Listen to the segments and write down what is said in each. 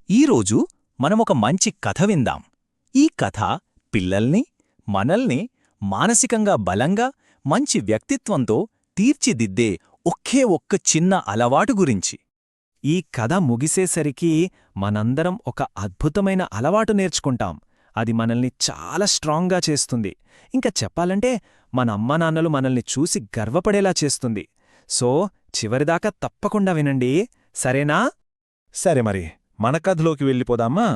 ఈరోజు మనమొక మంచి కథ విందాం. ఈ కథ పిల్లల్ని, మనల్ని మానసికంగా బలంగా, మంచి వ్యక్తిత్వంతో తీర్చిదిద్దే ఒకే ఒక్క చిన్న అలవాటు గురించి. ఈ కథ ముగిసేసరికి మనందరం ఒక అద్భుతమైన అలవాటు నేర్చుకుంటాం. అది మనల్ని చాలా స్ట్రాంగ్గా చేస్తుంది. ఇంకా చెప్పాలంటే మన అమ్మానాన్నలు మనల్ని చూసి గర్వపడేలా చేస్తుంది. సో చివరిదాకా తప్పకుండా వినండి, సరేనా? సరే మరి మన కథలోకి వెళ్ళిపోదామా?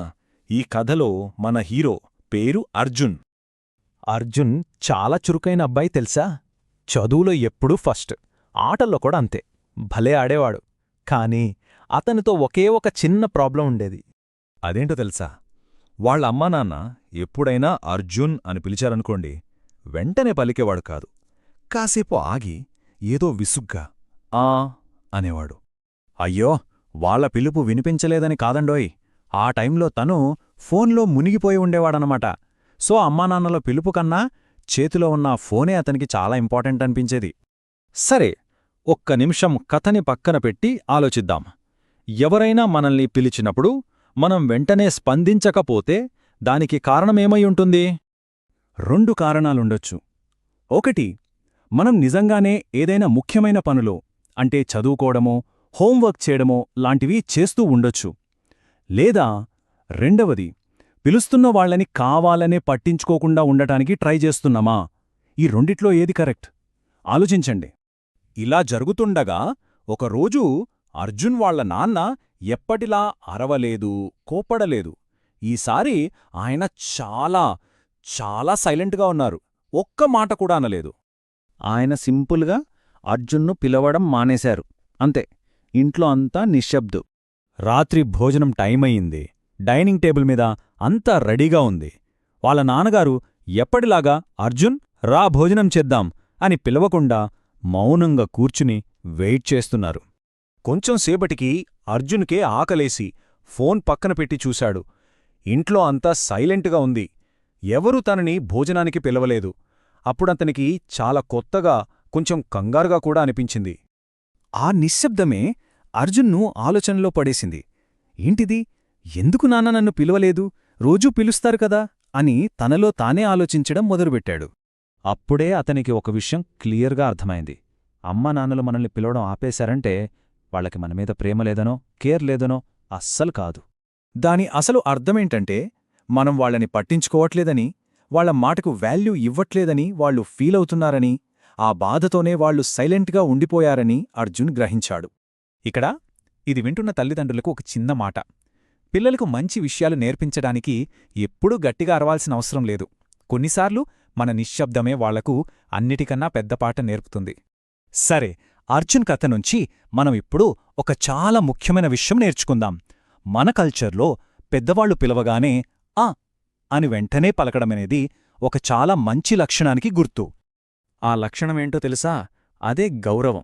ఈ కథలో మన హీరో పేరు అర్జున్. అర్జున్ చాలా చురుకైన అబ్బాయి తెలుసా? చదువులో ఎప్పుడూ ఫస్ట్, ఆటల్లో కూడా అంతే, భలే ఆడేవాడు. కాని అతనితో ఒకే ఒక చిన్న ప్రాబ్లం ఉండేది. అదేంటో తెలుసా? వాళ్ళ అమ్మానాన్న ఎప్పుడైనా అర్జున్ అని పిలిచారనుకోండి, వెంటనే పలికేవాడు కాదు. కాసేపు ఆగి ఏదో విసుగ్గా ఆ అనేవాడు. అయ్యో, వాళ్ల పిలుపు వినిపించలేదని కాదండోయ్, ఆ టైంలో తను ఫోన్లో మునిగిపోయి ఉండేవాడనమాట. సో అమ్మానాన్నల పిలుపు కన్నా చేతిలో ఉన్న ఫోనే అతనికి చాలా ఇంపార్టెంట్ అనిపించేది. సరే, ఒక్క నిమిషం కథని పక్కన పెట్టి ఆలోచిద్దాం. ఎవరైనా మనల్ని పిలిచినప్పుడు మనం వెంటనే స్పందించకపోతే దానికి కారణమేమై ఉంటుంది? 2 కారణాలుండొచ్చు. ఒకటి, మనం నిజంగానే ఏదైనా ముఖ్యమైన పనులో, అంటే చదువుకోవడమో, హోంవర్క్ చేయడమో లాంటివి చేస్తూ ఉండొచ్చు. లేదా రెండవది, పిలుస్తున్న వాళ్లని కావాలనే పట్టించుకోకుండా ఉండటానికి ట్రై చేస్తున్నామా? ఈ రెండిట్లో ఏది కరెక్ట్? ఆలోచించండి. ఇలా జరుగుతుండగా ఒకరోజు అర్జున్ వాళ్ల నాన్న ఎప్పటిలా అరవలేదు, కోప్పడలేదు. ఈసారి ఆయన చాలా చాలా సైలెంట్గా ఉన్నారు. ఒక్క మాట కూడా అనలేదు. ఆయన సింపుల్గా అర్జున్ను పిలవడం మానేశారు, అంతే. ఇంట్లో అంతా నిశ్శబ్దు. రాత్రి భోజనం టైమయింది. డైనింగ్ టేబుల్ మీద అంతా రెడీగా ఉంది. వాళ్ళ నాన్నగారు ఎప్పటిలాగా అర్జున్, రా భోజనం చేద్దాం అని పిలవకుండా మౌనంగా కూర్చుని వెయిట్ చేస్తున్నారు. కొంచెం సేపటికి అర్జున్కే ఆకలేసి ఫోన్ పక్కన పెట్టి చూశాడు. ఇంట్లో అంతా సైలెంట్గా ఉంది. ఎవరూ తనని భోజనానికి పిలవలేదు. అప్పుడతనికి చాలా కొత్తగా, కొంచెం కంగారుగా కూడా అనిపించింది. ఆ నిశ్శబ్దమే అర్జున్ను ఆలోచనలో పడేసింది. ఏంటిది? ఎందుకు నాన్న నన్ను పిలవలేదు? రోజూ పిలుస్తారు కదా అని తనలో తానే ఆలోచించడం మొదలుపెట్టాడు. అప్పుడే అతనికి ఒక విషయం క్లియర్గా అర్థమైంది. అమ్మా నాన్నలు మనల్ని పిలవడం ఆపేశారంటే వాళ్ళకి మనమీద ప్రేమ లేదనో, కేర్ లేదనో అస్సలు కాదు. దాని అసలు అర్థమేంటంటే, మనం వాళ్ళని పట్టించుకోవట్లేదని, వాళ్ల మాటకు వాల్యూ ఇవ్వట్లేదని వాళ్ళు ఫీలవుతున్నారని, ఆ బాధతోనే వాళ్లు సైలెంట్గా ఉండిపోయారని అర్జున్ గ్రహించాడు. ఇక్కడ ఇది వింటున్న తల్లిదండ్రులకు ఒక చిన్న మాట. పిల్లలకు మంచి విషయాలు నేర్పించడానికి ఎప్పుడూ గట్టిగా అరవాల్సిన అవసరం లేదు. కొన్నిసార్లు మన నిశ్శబ్దమే వాళ్లకు అన్నిటికన్నా పెద్ద పాట నేర్పుతుంది. సరే, అర్జున్ కథ నుంచి మనం ఇప్పుడు ఒక చాలా ముఖ్యమైన విషయం నేర్చుకుందాం. మన కల్చర్లో పెద్దవాళ్లు పిలవగానే ఆ అని వెంటనే పలకడమనేది ఒక చాలా మంచి లక్షణానికి గుర్తు. ఆ లక్షణమేంటో తెలుసా? అదే గౌరవం.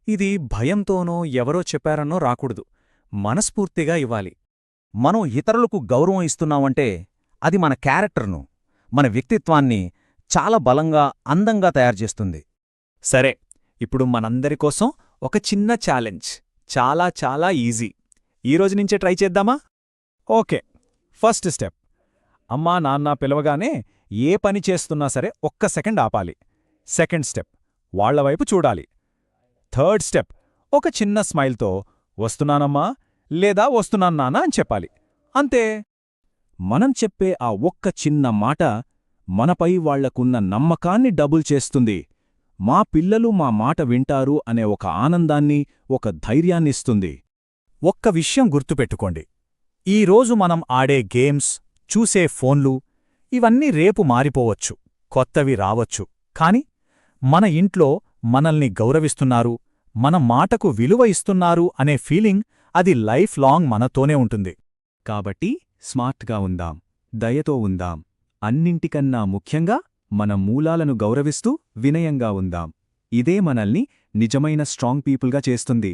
ఇది భయంతోనో ఎవరో చెప్పారనో రాకూడదు, మనస్ఫూర్తిగా ఇవ్వాలి. మనం ఇతరులకు గౌరవం ఇస్తున్నామంటే అది మన క్యారెక్టర్ను, మన వ్యక్తిత్వాన్ని చాలా బలంగా, అందంగా తయారుచేస్తుంది. సరే, ఇప్పుడు మనందరికోసం ఒక చిన్న ఛాలెంజ్. చాలా చాలా ఈజీ. ఈరోజు నుంచే ట్రై చేద్దామా? Okay, first step. అమ్మా నాన్న పిలవగానే ఏ పని చేస్తున్నా సరే ఒక్క సెకండ్ ఆపాలి. సెకండ్ స్టెప్, వాళ్లవైపు చూడాలి. థర్డ్ స్టెప్, ఒక చిన్న స్మైల్తో వస్తున్నానమ్మా లేదా వస్తున్నాన్నానా అని చెప్పాలి. అంతే. మనం చెప్పే ఆ ఒక్క చిన్న మాట మనపై వాళ్లకున్న నమ్మకాన్ని డబుల్ చేస్తుంది. మా పిల్లలు మా మాట వింటారు అనే ఒక ఆనందాన్ని, ఒక ధైర్యాన్నిస్తుంది. ఒక్క విషయం గుర్తుపెట్టుకోండి. ఈరోజు మనం ఆడే గేమ్స్, చూసే ఫోన్లు ఇవన్నీ రేపు మారిపోవచ్చు, కొత్తవి రావచ్చు. కాని మన ఇంట్లో మనల్ని గౌరవిస్తున్నారు, మన మాటకు విలువ ఇస్తున్నారు అనే ఫీలింగ్, అది లైఫ్ లాంగ్ మనతోనే ఉంటుంది. కాబట్టి స్మార్ట్గా ఉందాం, దయతో ఉందాం, అన్నింటికన్నా ముఖ్యంగా మన మూలాలను గౌరవిస్తూ వినయంగా ఉందాం. ఇదే మనల్ని నిజమైన స్ట్రాంగ్ పీపుల్గా చేస్తుంది.